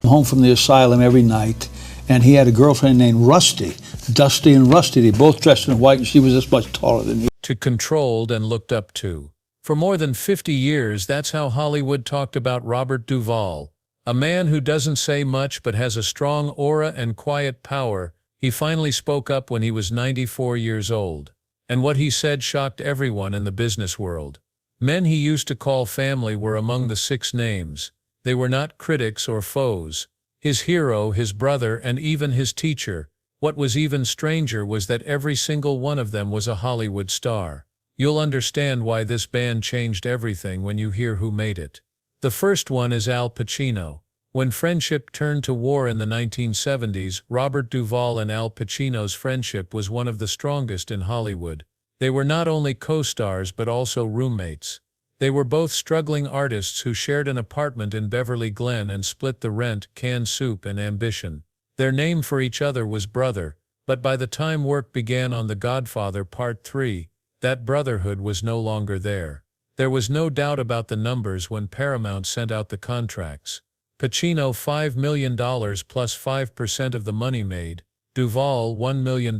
home from the asylum every night, and he had a girlfriend named Rusty. Dusty and Rusty, they both dressed in white, and she was this much taller than he. To controlled and looked up to. For more than 50 years, that's how Hollywood talked about Robert Duvall, a man who doesn't say much but has a strong aura and quiet power. He finally spoke up when he was 94 years old. And what he said shocked everyone in the business world. Men he used to call family were among the 6 names. They were not critics or foes. His hero, his brother, and even his teacher. What was even stranger was that every single one of them was a Hollywood star. You'll understand why this band changed everything when you hear who made it. The first one is Al Pacino. When friendship turned to war in the 1970s, Robert Duvall and Al Pacino's friendship was one of the strongest in Hollywood. They were not only co-stars but also roommates. They were both struggling artists who shared an apartment in Beverly Glen and split the rent, canned soup, and ambition. Their name for each other was brother, but by the time work began on The Godfather Part 3, that brotherhood was no longer there. There was no doubt about the numbers when Paramount sent out the contracts. Pacino $5 million plus 5% of the money made, Duvall $1 million.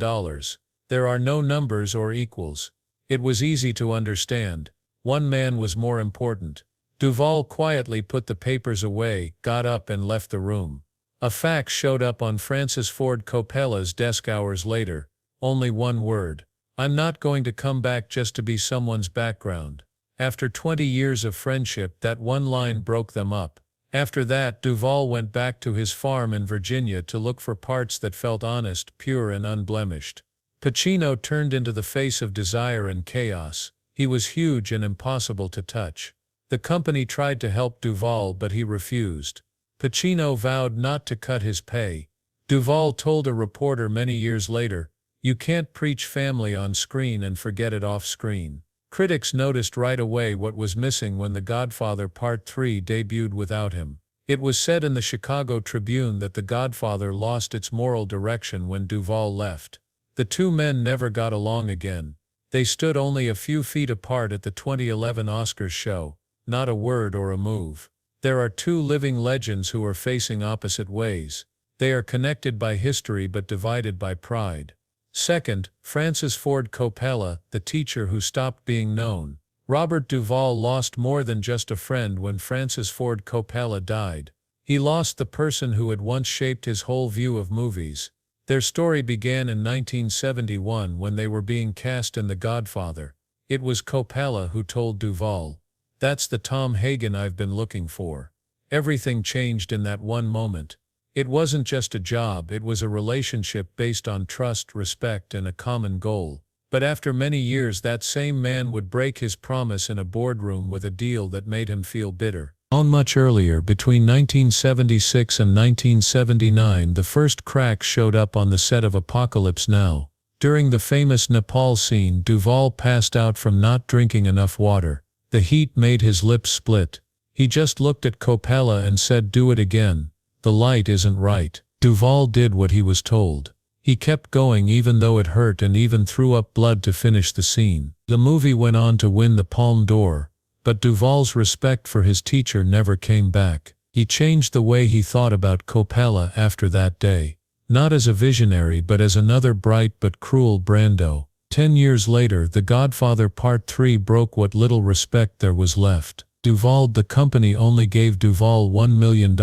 There are no numbers or equals. It was easy to understand. One man was more important. Duvall quietly put the papers away, got up and left the room. A fax showed up on Francis Ford Coppola's desk hours later. Only one word. I'm not going to come back just to be someone's background. After 20 years of friendship, that one line broke them up. After that, Duvall went back to his farm in Virginia to look for parts that felt honest, pure, and unblemished. Pacino turned into the face of desire and chaos. He was huge and impossible to touch. The company tried to help Duvall, but he refused. Pacino vowed not to cut his pay. Duvall told a reporter many years later, "You can't preach family on screen and forget it off screen." Critics noticed right away what was missing when The Godfather Part 3 debuted without him. It was said in the Chicago Tribune that The Godfather lost its moral direction when Duvall left. The two men never got along again. They stood only a few feet apart at the 2011 Oscars show, not a word or a move. There are two living legends who are facing opposite ways. They are connected by history but divided by pride. Second, Francis Ford Coppola, the teacher who stopped being known. Robert Duvall lost more than just a friend when Francis Ford Coppola died. He lost the person who had once shaped his whole view of movies. Their story began in 1971 when they were being cast in The Godfather. It was Coppola who told Duvall, "That's the Tom Hagen I've been looking for." Everything changed in that one moment. It wasn't just a job, it was a relationship based on trust, respect, and a common goal. But after many years, that same man would break his promise in a boardroom with a deal that made him feel bitter. Much earlier, between 1976 and 1979, the first cracks showed up on the set of Apocalypse Now. During the famous Nepal scene, Duvall passed out from not drinking enough water. The heat made his lips split. He just looked at Coppola and said, "Do it again. The light isn't right." Duvall did what he was told. He kept going even though it hurt and even threw up blood to finish the scene. The movie went on to win the Palme d'Or, but Duvall's respect for his teacher never came back. He changed the way he thought about Coppola after that day. Not as a visionary but as another bright but cruel Brando. 10 years later, The Godfather Part 3 broke what little respect there was left. The company only gave Duvall $1 million,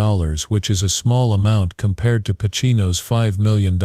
which is a small amount compared to Pacino's $5 million.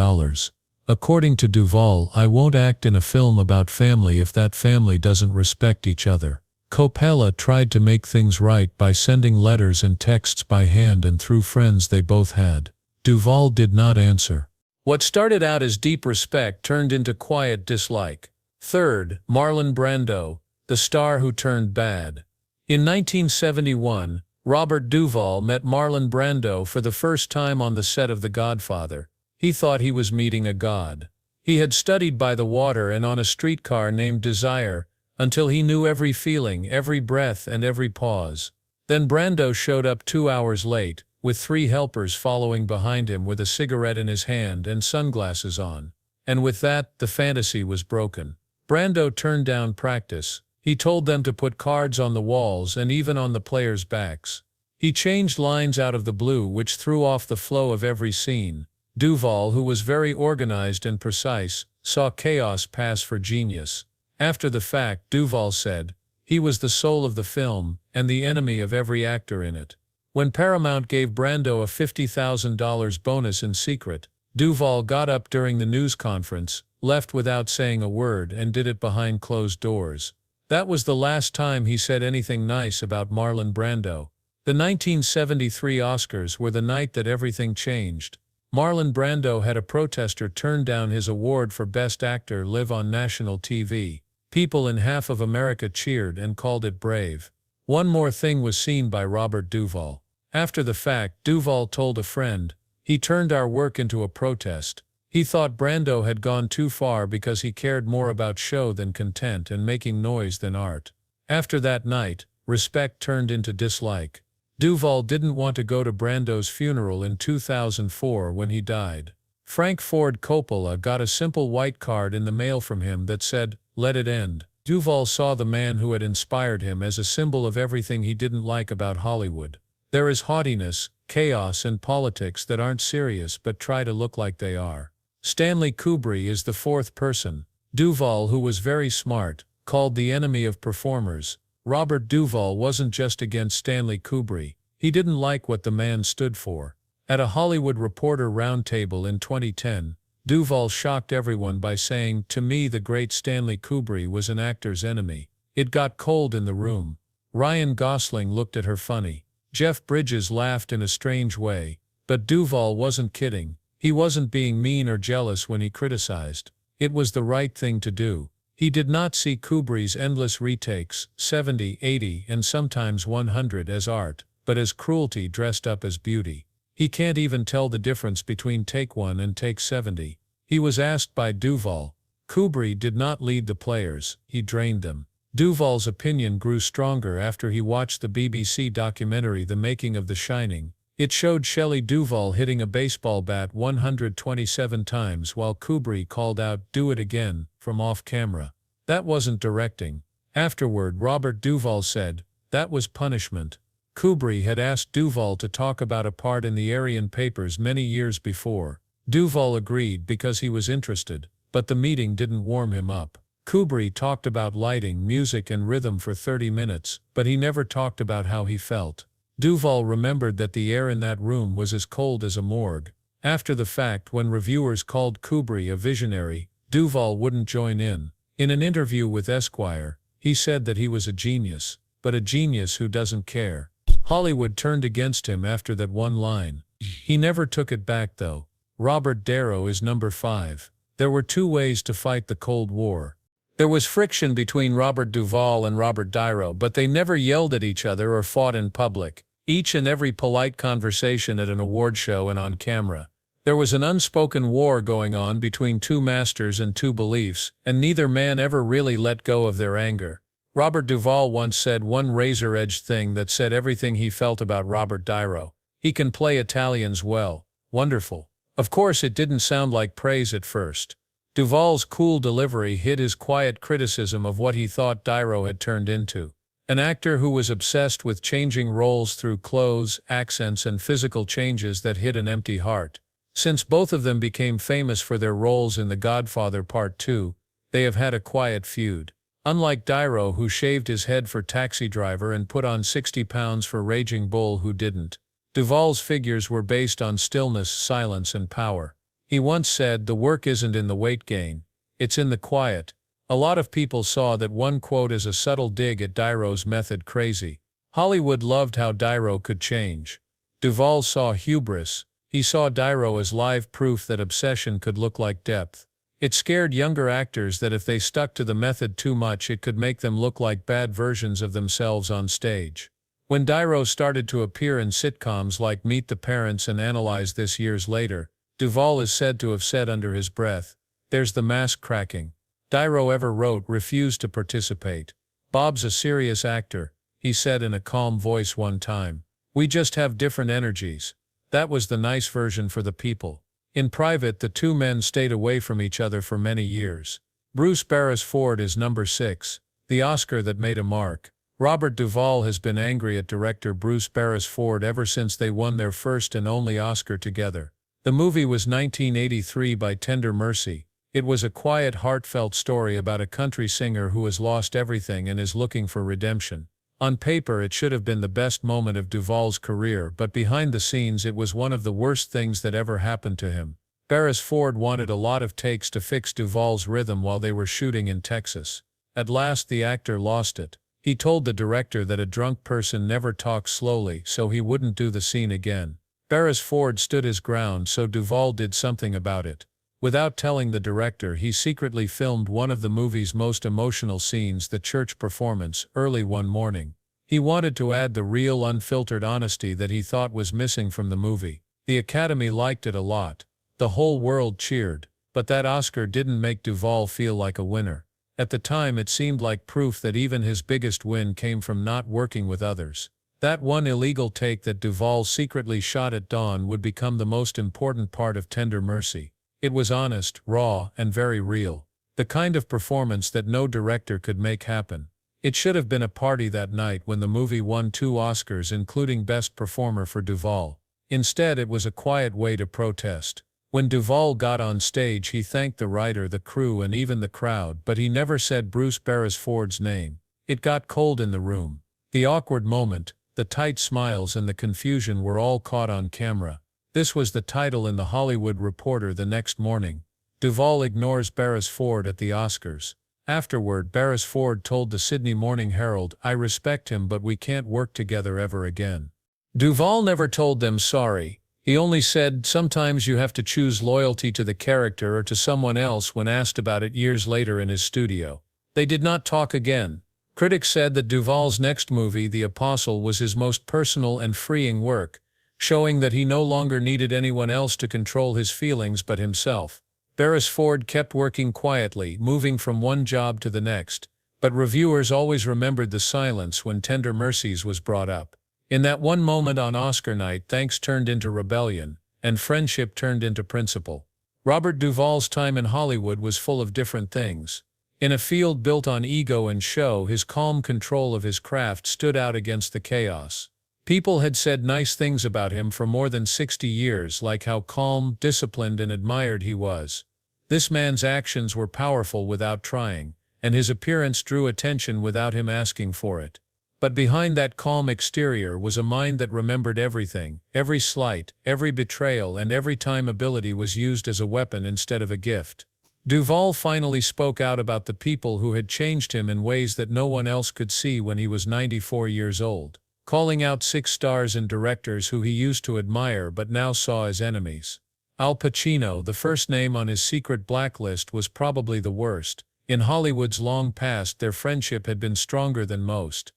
According to Duvall, "I won't act in a film about family if that family doesn't respect each other." Coppola tried to make things right by sending letters and texts by hand and through friends they both had. Duvall did not answer. What started out as deep respect turned into quiet dislike. Third, Marlon Brando, the star who turned bad. In 1971, Robert Duvall met Marlon Brando for the first time on the set of The Godfather. He thought he was meeting a god. He had studied by the water and on a streetcar named Desire, until he knew every feeling, every breath, and every pause. Then Brando showed up 2 hours late, with 3 helpers following behind him with a cigarette in his hand and sunglasses on. And with that, the fantasy was broken. Brando turned down practice. He told them to put cards on the walls and even on the players' backs. He changed lines out of the blue which threw off the flow of every scene. Duvall, who was very organized and precise, saw chaos pass for genius. After the fact, Duvall said, he was the soul of the film, and the enemy of every actor in it. When Paramount gave Brando a $50,000 bonus in secret, Duvall got up during the news conference, left without saying a word, and did it behind closed doors. That was the last time he said anything nice about Marlon Brando. The 1973 Oscars were the night that everything changed. Marlon Brando had a protester turn down his award for Best Actor live on national TV. People in half of America cheered and called it brave. One more thing was seen by Robert Duvall. After the fact, Duvall told a friend, he turned our work into a protest. He thought Brando had gone too far because he cared more about show than content and making noise than art. After that night, respect turned into dislike. Duvall didn't want to go to Brando's funeral in 2004 when he died. Frank Ford Coppola got a simple white card in the mail from him that said, "Let it end." Duvall saw the man who had inspired him as a symbol of everything he didn't like about Hollywood. There is haughtiness, chaos, and politics that aren't serious but try to look like they are. Stanley Kubrick is the fourth person. Duvall, who was very smart, called the enemy of performers. Robert Duvall wasn't just against Stanley Kubrick, he didn't like what the man stood for. At a Hollywood Reporter roundtable in 2010, Duvall shocked everyone by saying, "To me the great Stanley Kubrick was an actor's enemy." It got cold in the room. Ryan Gosling looked at her funny. Jeff Bridges laughed in a strange way. But Duvall wasn't kidding. He wasn't being mean or jealous when he criticized. It was the right thing to do. He did not see Kubrick's endless retakes, 70, 80, and sometimes 100 as art, but as cruelty dressed up as beauty. He can't even tell the difference between take 1 and take 70. He was asked by Duvall. Kubrick did not lead the players, he drained them. Duvall's opinion grew stronger after he watched the BBC documentary The Making of The Shining. It showed Shelley Duvall hitting a baseball bat 127 times while Kubrick called out, "Do it again," from off-camera. That wasn't directing. Afterward, Robert Duvall said, that was punishment. Kubrick had asked Duvall to talk about a part in the Aryan Papers many years before. Duvall agreed because he was interested, but the meeting didn't warm him up. Kubrick talked about lighting, music, and rhythm for 30 minutes, but he never talked about how he felt. Duvall remembered that the air in that room was as cold as a morgue. After the fact, when reviewers called Kubrick a visionary, Duvall wouldn't join in. In an interview with Esquire, he said that he was a genius, but a genius who doesn't care. Hollywood turned against him after that one line. He never took it back though. Robert Darrow is number 5. There were two ways to fight the Cold War. There was friction between Robert Duvall and Robert Darrow, but they never yelled at each other or fought in public. Each and every polite conversation at an award show and on camera. There was an unspoken war going on between two masters and two beliefs, and neither man ever really let go of their anger. Robert Duvall once said one razor-edged thing that said everything he felt about Robert Darrow. He can play Italians well. Wonderful. Of course, it didn't sound like praise at first. Duvall's cool delivery hid his quiet criticism of what he thought Darrow had turned into. An actor who was obsessed with changing roles through clothes, accents, and physical changes that hid an empty heart. Since both of them became famous for their roles in The Godfather Part 2, they have had a quiet feud. Unlike Darrow, who shaved his head for Taxi Driver and put on 60 pounds for Raging Bull, who didn't, Duvall's figures were based on stillness, silence, and power. He once said, "The work isn't in the weight gain, it's in the quiet." A lot of people saw that one quote as a subtle dig at Darrow's method crazy. Hollywood loved how Darrow could change. Duvall saw hubris. He saw Darrow as live proof that obsession could look like depth. It scared younger actors that if they stuck to the method too much it could make them look like bad versions of themselves on stage. When Darrow started to appear in sitcoms like Meet the Parents and Analyze This years later, Duvall is said to have said under his breath, "There's the mask cracking." Darrow ever wrote, "Refused to participate. Bob's a serious actor," he said in a calm voice one time. "We just have different energies." That was the nice version for the people. In private, the two men stayed away from each other for many years. Bruce Beresford is number 6, the Oscar that made a mark. Robert Duvall has been angry at director Bruce Beresford ever since they won their first and only Oscar together. The movie was 1983 by Tender Mercy. It was a quiet, heartfelt story about a country singer who has lost everything and is looking for redemption. On paper, it should have been the best moment of Duvall's career, but behind the scenes it was one of the worst things that ever happened to him. Beresford wanted a lot of takes to fix Duvall's rhythm while they were shooting in Texas. At last the actor lost it. He told the director that a drunk person never talks slowly, so he wouldn't do the scene again. Beresford stood his ground, so Duvall did something about it. Without telling the director, he secretly filmed one of the movie's most emotional scenes, the church performance, early one morning. He wanted to add the real, unfiltered honesty that he thought was missing from the movie. The Academy liked it a lot. The whole world cheered. But that Oscar didn't make Duvall feel like a winner. At the time, it seemed like proof that even his biggest win came from not working with others. That one illegal take that Duvall secretly shot at dawn would become the most important part of Tender Mercy. It was honest, raw, and very real. The kind of performance that no director could make happen. It should have been a party that night when the movie won 2 Oscars, including Best Performer for Duvall. Instead, it was a quiet way to protest. When Duvall got on stage, he thanked the writer, the crew, and even the crowd, but he never said Bruce Beresford's name. It got cold in the room. The awkward moment, the tight smiles, and the confusion were all caught on camera. This was the title in The Hollywood Reporter the next morning. Duvall ignores Beresford at the Oscars. Afterward, Beresford told the Sydney Morning Herald, "I respect him, but we can't work together ever again." Duvall never told them sorry. He only said, "Sometimes you have to choose loyalty to the character or to someone else," when asked about it years later in his studio. They did not talk again. Critics said that Duvall's next movie, The Apostle, was his most personal and freeing work, showing that he no longer needed anyone else to control his feelings but himself. Beresford kept working quietly, moving from one job to the next, but reviewers always remembered the silence when Tender Mercies was brought up. In that one moment on Oscar night, thanks turned into rebellion, and friendship turned into principle. Robert Duvall's time in Hollywood was full of different things. In a field built on ego and show, his calm control of his craft stood out against the chaos. People had said nice things about him for more than 60 years, like how calm, disciplined, and admired he was. This man's actions were powerful without trying, and his appearance drew attention without him asking for it. But behind that calm exterior was a mind that remembered everything, every slight, every betrayal, and every time ability was used as a weapon instead of a gift. Duvall finally spoke out about the people who had changed him in ways that no one else could see when he was 94 years old, calling out 6 stars and directors who he used to admire but now saw as enemies. Al Pacino, the first name on his secret blacklist, was probably the worst. In Hollywood's long past, their friendship had been stronger than most.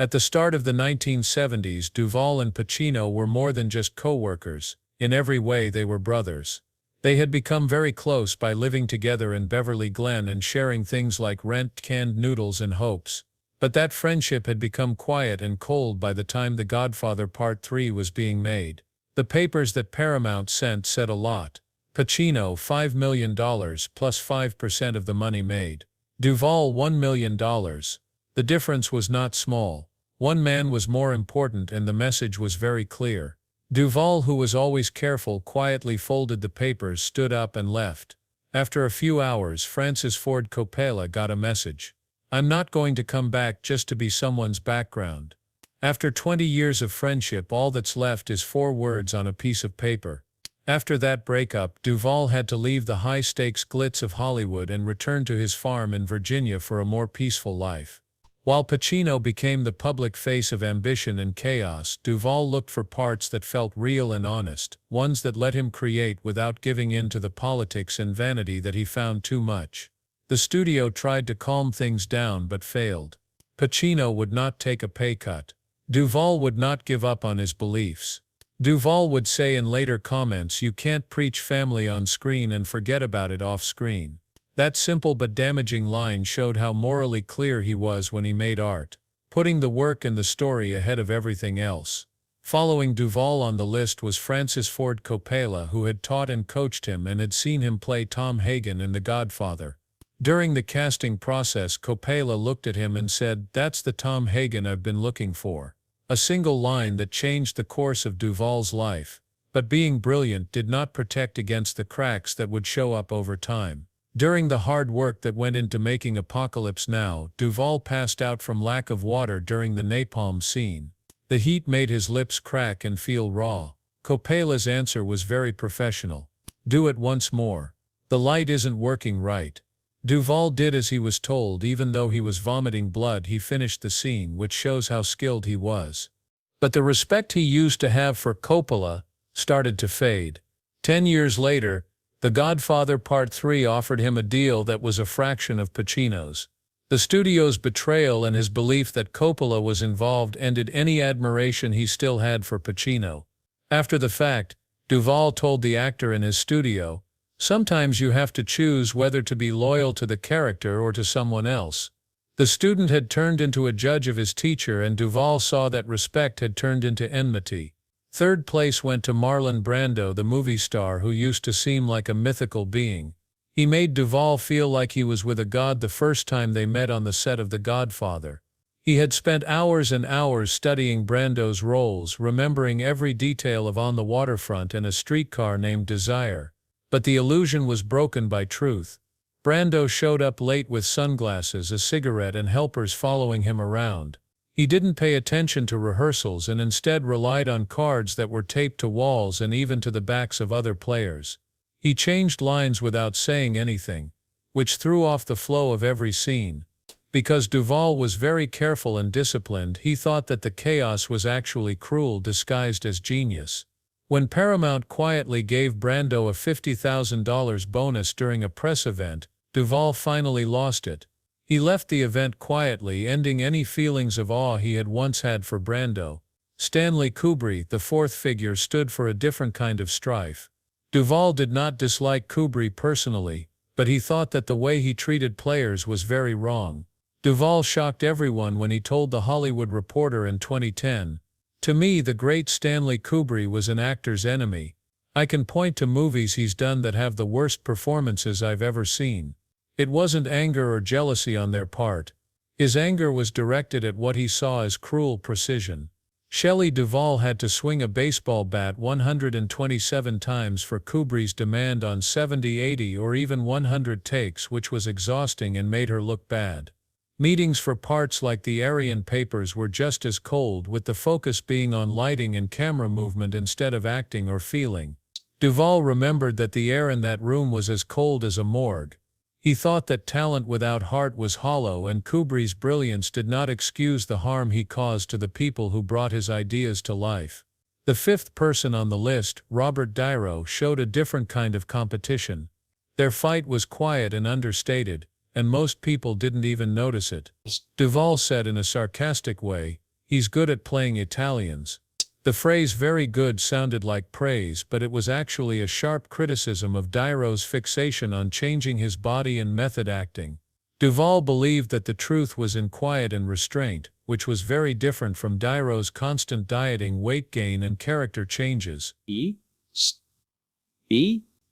At the start of the 1970s, Duvall and Pacino were more than just co-workers. In every way, they were brothers. They had become very close by living together in Beverly Glen and sharing things like rent, canned noodles, and hopes. But that friendship had become quiet and cold by the time The Godfather Part 3 was being made. The papers that Paramount sent said a lot. Pacino, $5 million plus 5% of the money made. Duvall, $1 million. The difference was not small. One man was more important, and the message was very clear. Duvall, who was always careful, quietly folded the papers, stood up, and left. After a few hours, Francis Ford Coppola got a message. "I'm not going to come back just to be someone's background." After 20 years of friendship, all that's left is 4 words on a piece of paper. After that breakup, Duvall had to leave the high-stakes glitz of Hollywood and return to his farm in Virginia for a more peaceful life. While Pacino became the public face of ambition and chaos, Duvall looked for parts that felt real and honest, ones that let him create without giving in to the politics and vanity that he found too much. The studio tried to calm things down but failed. Pacino would not take a pay cut. Duvall would not give up on his beliefs. Duvall would say in later comments, "You can't preach family on screen and forget about it off screen." That simple but damaging line showed how morally clear he was when he made art, putting the work and the story ahead of everything else. Following Duvall on the list was Francis Ford Coppola, who had taught and coached him and had seen him play Tom Hagen in The Godfather. During the casting process, Coppola looked at him and said, "That's the Tom Hagen I've been looking for." A single line that changed the course of Duvall's life. But being brilliant did not protect against the cracks that would show up over time. During the hard work that went into making Apocalypse Now, Duvall passed out from lack of water during the napalm scene. The heat made his lips crack and feel raw. Coppola's answer was very professional. "Do it once more. The light isn't working right." Duvall did as he was told. Even though he was vomiting blood, he finished the scene, which shows how skilled he was. But the respect he used to have for Coppola started to fade. 10 years later, The Godfather Part 3 offered him a deal that was a fraction of Pacino's. The studio's betrayal and his belief that Coppola was involved ended any admiration he still had for Pacino. After the fact, Duvall told the actor in his studio, "Sometimes you have to choose whether to be loyal to the character or to someone else." The student had turned into a judge of his teacher, and Duvall saw that respect had turned into enmity. Third place went to Marlon Brando, the movie star who used to seem like a mythical being. He made Duvall feel like he was with a god the first time they met on the set of The Godfather. He had spent hours and hours studying Brando's roles, remembering every detail of On the Waterfront and A Streetcar Named Desire. But the illusion was broken by truth. Brando showed up late with sunglasses, a cigarette, and helpers following him around. He didn't pay attention to rehearsals and instead relied on cards that were taped to walls and even to the backs of other players. He changed lines without saying anything, which threw off the flow of every scene. Because Duvall was very careful and disciplined, he thought that the chaos was actually cruel disguised as genius. When Paramount quietly gave Brando a $50,000 bonus during a press event, Duvall finally lost it. He left the event quietly, ending any feelings of awe he had once had for Brando. Stanley Kubrick, the fourth figure, stood for a different kind of strife. Duvall did not dislike Kubrick personally, but he thought that the way he treated players was very wrong. Duvall shocked everyone when he told The Hollywood Reporter in 2010, "To me, the great Stanley Kubrick was an actor's enemy. I can point to movies he's done that have the worst performances I've ever seen." It wasn't anger or jealousy on their part. His anger was directed at what he saw as cruel precision. Shelley Duvall had to swing a baseball bat 127 times for Kubrick's demand on 70, 80, or even 100 takes, which was exhausting and made her look bad. Meetings for parts like the Aryan Papers were just as cold, with the focus being on lighting and camera movement instead of acting or feeling. Duvall remembered that the air in that room was as cold as a morgue. He thought that talent without heart was hollow, and Kubrick's brilliance did not excuse the harm he caused to the people who brought his ideas to life. The fifth person on the list, Robert Duvall, showed a different kind of competition. Their fight was quiet and understated, and most people didn't even notice it. Duvall said in a sarcastic way, "He's good at playing Italians." The phrase "very good" sounded like praise, but it was actually a sharp criticism of Duvall's fixation on changing his body and method acting. Duvall believed that the truth was in quiet and restraint, which was very different from Duvall's constant dieting, weight gain, and character changes.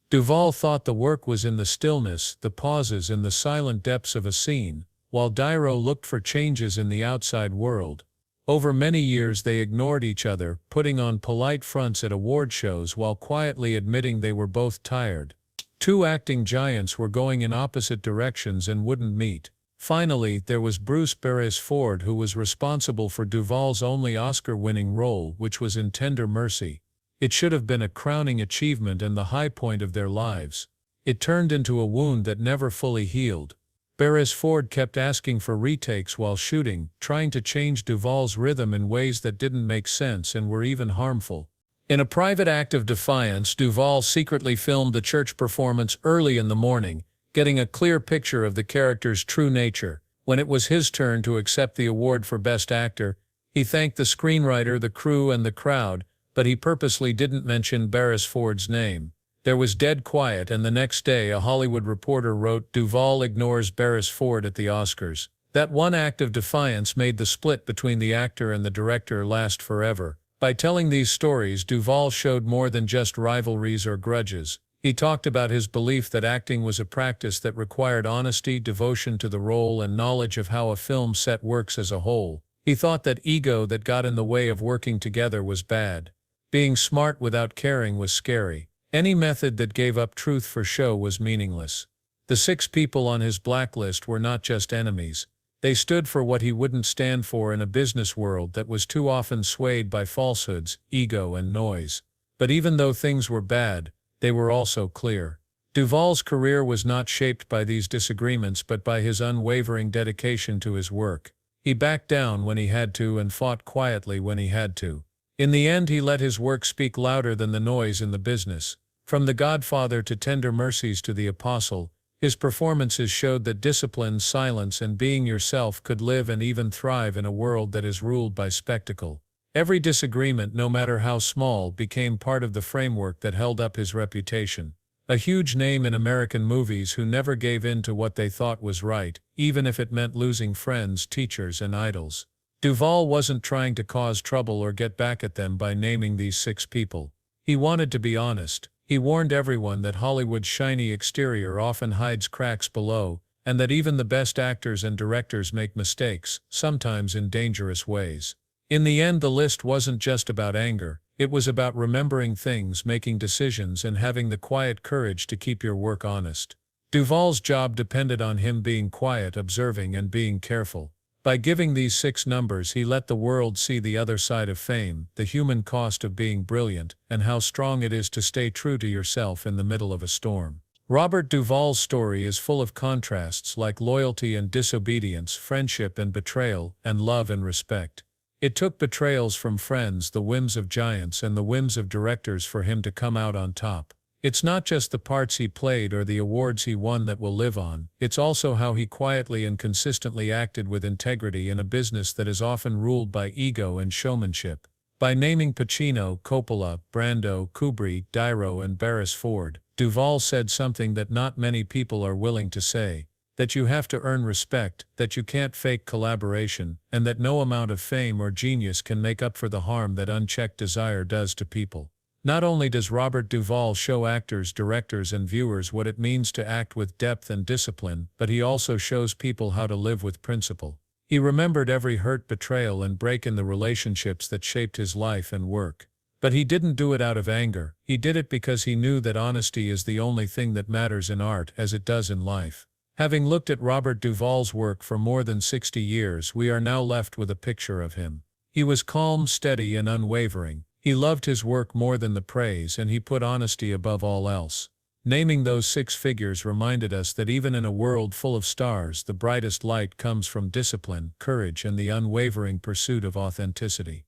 Duvall thought the work was in the stillness, the pauses, and the silent depths of a scene, while Duvall looked for changes in the outside world. Over many years they ignored each other, putting on polite fronts at award shows while quietly admitting they were both tired. Two acting giants were going in opposite directions and wouldn't meet. Finally, there was Bruce Beresford, who was responsible for Duvall's only Oscar-winning role, which was in Tender Mercy. It should have been a crowning achievement and the high point of their lives. It turned into a wound that never fully healed. Beresford kept asking for retakes while shooting, trying to change Duvall's rhythm in ways that didn't make sense and were even harmful. In a private act of defiance, Duvall secretly filmed the church performance early in the morning, getting a clear picture of the character's true nature. When it was his turn to accept the award for Best Actor, he thanked the screenwriter, the crew, and the crowd, but he purposely didn't mention Beresford's name. There was dead quiet, and the next day a Hollywood Reporter wrote, "Duvall ignores Beresford at the Oscars." That one act of defiance made the split between the actor and the director last forever. By telling these stories, Duvall showed more than just rivalries or grudges. He talked about his belief that acting was a practice that required honesty, devotion to the role, and knowledge of how a film set works as a whole. He thought that ego that got in the way of working together was bad. Being smart without caring was scary. Any method that gave up truth for show was meaningless. The 6 people on his blacklist were not just enemies. They stood for what he wouldn't stand for in a business world that was too often swayed by falsehoods, ego, and noise. But even though things were bad, they were also clear. Duvall's career was not shaped by these disagreements but by his unwavering dedication to his work. He backed down when he had to and fought quietly when he had to. In the end, he let his work speak louder than the noise in the business. From The Godfather to Tender Mercies to The Apostle, his performances showed that discipline, silence, and being yourself could live and even thrive in a world that is ruled by spectacle. Every disagreement, no matter how small, became part of the framework that held up his reputation. A huge name in American movies who never gave in to what they thought was right, even if it meant losing friends, teachers, and idols. Duvall wasn't trying to cause trouble or get back at them by naming these 6 people. He wanted to be honest. He warned everyone that Hollywood's shiny exterior often hides cracks below, and that even the best actors and directors make mistakes, sometimes in dangerous ways. In the end, the list wasn't just about anger. It was about remembering things, making decisions, and having the quiet courage to keep your work honest. Duvall's job depended on him being quiet, observing, and being careful. By giving these 6 numbers, he let the world see the other side of fame, the human cost of being brilliant, and how strong it is to stay true to yourself in the middle of a storm. Robert Duvall's story is full of contrasts like loyalty and disobedience, friendship and betrayal, and love and respect. It took betrayals from friends, the whims of giants, and the whims of directors for him to come out on top. It's not just the parts he played or the awards he won that will live on, it's also how he quietly and consistently acted with integrity in a business that is often ruled by ego and showmanship. By naming Pacino, Coppola, Brando, Kubrick, Dyro, and Barris Ford, Duvall said something that not many people are willing to say: that you have to earn respect, that you can't fake collaboration, and that no amount of fame or genius can make up for the harm that unchecked desire does to people. Not only does Robert Duvall show actors, directors, and viewers what it means to act with depth and discipline, but he also shows people how to live with principle. He remembered every hurt, betrayal, and break in the relationships that shaped his life and work. But he didn't do it out of anger. He did it because he knew that honesty is the only thing that matters in art as it does in life. Having looked at Robert Duvall's work for more than 60 years, we are now left with a picture of him. He was calm, steady, and unwavering. He loved his work more than the praise, and he put honesty above all else. Naming those 6 figures reminded us that even in a world full of stars, the brightest light comes from discipline, courage, and the unwavering pursuit of authenticity.